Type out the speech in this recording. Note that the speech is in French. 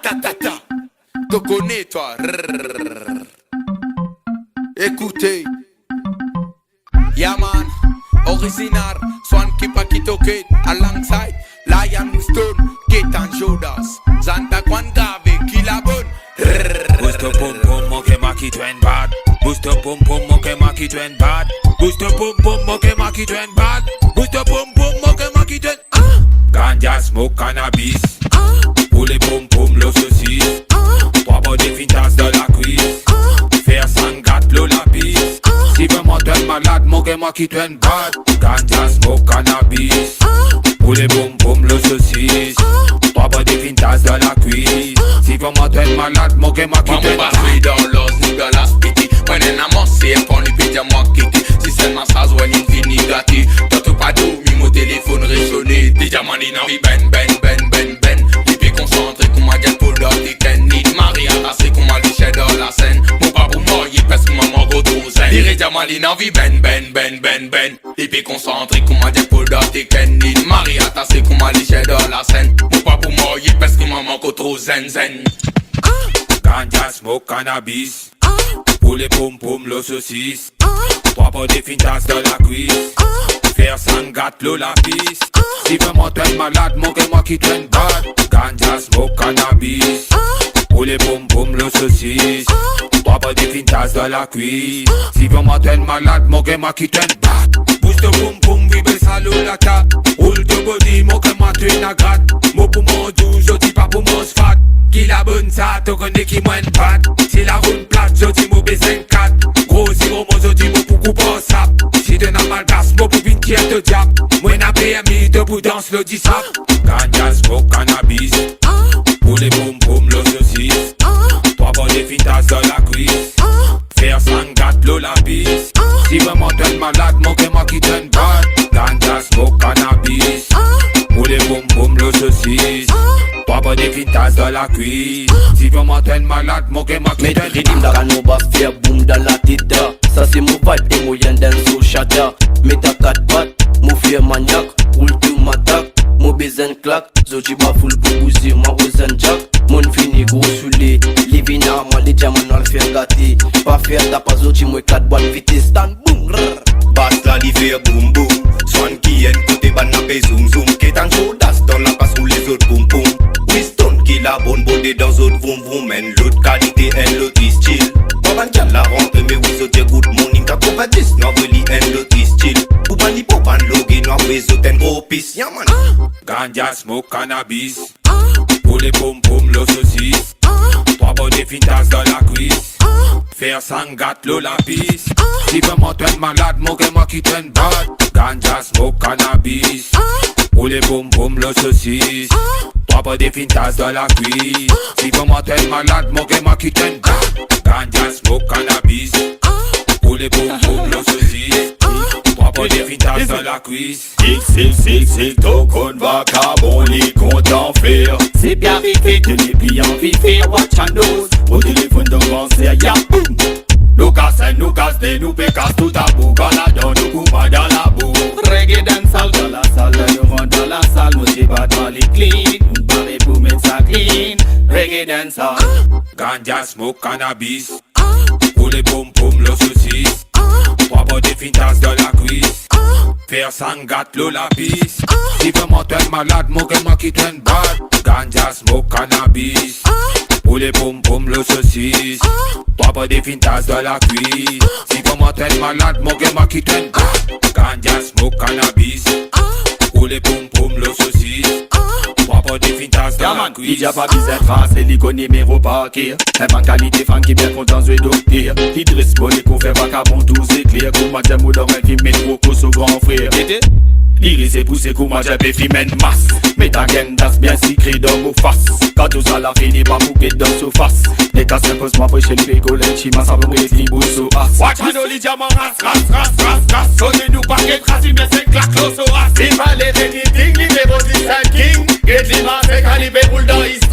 Ratatata. Te connais toi. Écoutez. Yaman, original, Swan Kipa Kitoke, alongside Lion Stone, Ketan Jodas, Zanta Kwangave, Kilabon. Boost up pum pum, moke maki twen bad. Boost up pum pum, moke maki twen bad. Boost up pum pum, moke maki twen bad. Boost up pum pum, moke maki twen. Ganja smoke cannabis. Poulet pum pum, l'eau saucisse. Trois body fintas de la cuisse. Faire sangat, l'eau la pisse. Si vraiment t'es malade, moke maki twen bad. Ganja smoke cannabis. Poulet pum pum, l'eau saucisse. Trois body fintas de la cuisse. Si vraiment t'es malade, moke maki twen bad. Maman dans l'os, nigga la spiti. When en amassé, pour lui péter moi kitty. Si c'est ma sas, when il finit gâté. T'as pas dormi, mon téléphone résonné. Déjà man in envie ben. L'épée concentré, qu'on m'a dit pour l'autre. Ken need Maria, c'est qu'on m'a liché dans la scène. Mon pas pour moi, il parce que maman go trop zen. Déjà man in envie ben. L'épée concentré, qu'on m'a dit pour l'autre. Ken need Maria, c'est qu'on m'a liché dans la scène. Mon pas pour moi, il parce que maman go trop zen. Ganja smoke cannabis. Poulet pum pum, l'eau saucisse. Trois body fintas de la cuisse. Faire sangat, l'eau la pisse. Si vraiment t'es malade, moque moi qui t'en bad. Ganja smoke cannabis. Poulet pum pum, l'eau saucisse. Trois body fintas de la cuisse. Si vraiment t'es malade, moque moi qui t'en bad. Boost pum pum, vibre salo la ta. Roule de body, moque moi tu na gratte. Mo pour mon doux, je dis pas pour mon sfat. Qui la bonne ça, te connais qui moins pat. Si la roule plate, je dis mo B54. Gros zéro, mo je dis mo pour couper sap. Si t'es n'a mal gas, mo pour une qui est te diap. Moi n'a PMI, debout dans le 10 sap. Ganja smoke cannabis. Poulet pum pum, l'eau saucisse. Trois body fintas de la cuisse. Faire sangat, l'eau la pisse. Si vraiment t'es malade, moque moi qui t'en bad. Ganja smoke cannabis. Poulet pum pum, l'eau saucisse. Trois body fintas de la cuisse. Si vraiment t'es malade, moque moi qui t'en bad. Ridim la cano va faire boom dans la tête. Ça c'est mon vibe et mon yen dans le chata. Mets ta 4 pattes, mon fier maniaque. Roule tout m'attaque, mon baiser claque. Zoti ba full pour bouger, ma rosen jack. Mon fini gros soulé, livina, moi les diamants dans le faire gâter. Pas faire ta pas zoti, moi 4 bonnes vitesse. Stand boom, basse la l'hiver boum boum. Swan qui est côté banapé zoom zoom. Ketan Jodas dans la passe où les autres boum boum. Winston qui la bonne bodé dans autres vroom vroom. En l'autre qualité, en l'autre style. Pavan qui la rentre mais oui autres good morning. 90 noveli en l'autre style. Pour bandi pour ban logi no après autres en gros pisse. Yaman Ganja smoke cannabis. Poulet pum pum, l'eau saucisse. Trois body fintas de la cuisse. Faire sangat, l'eau la pisse. Si vraiment t'es malade, moque moi qui t'en bad. Ganja smoke cannabis. Poulet pum pum, l'eau saucisse. Trois body fintas de la cuisse. Si vraiment t'es malade, moque moi qui t'en bad. Ganja smoke cannabis. Poulet pum pum, l'eau saucisse. Trois body fintas de la cuisse. XXX, ton con va cabon, les comptes en faire. c'est bien arrivé, Te les pis en vie faire, watch and nose. Au téléphone dans concert, ya boum. Nous casse, nous casse, nous pécasse tout à bout. Galadon, nous coupa dans la boue. reggae dancehall dans la salle, nous rentre dans la salle, nous c'est pas dans les clean, nous parle pour mettre ça clean, reggae dancehall. Ganja smoke cannabis. Poulet pum pum, l'eau saucisse. Trois body fintas de la cuisse. Faire sangat, l'eau la pisse. Si vraiment t'es malade, moque moi qui t'en bad. Ganja smoke cannabis. Poulet pum pum, l'eau saucisse. Trois body fintas de la cuisse. Si vraiment t'es malade, moque moi qui t'en bad. Ganja smoke cannabis. Poulet pum pum, l'eau saucisse. Trois body fintas de la cuisse. Il y a pas besoin de trace, l'icône numéro parquet. Un man qualité fan qui bien content de docteur. Idriss Bonnet qu'on fait pas qu'à bon tout c'est clair. Comment j'ai mou dans un film métro au grand frère. L'iris est poussé, comment j'ai fait film en masse. Mais ta gaine das bien secret dans vos faces. Quand tout ça la fini pas bouquet dans ce face. Les casses imposent-moi pour chez le pégo, les chima ça vous récit bousseau as. Watch me no li diamant ras. Sonnez-nous pas qu'elle trace, mais c'est claque l'os au as. Si fallait anything, numéro 15 king. Get les masses, calibre roule dans ici.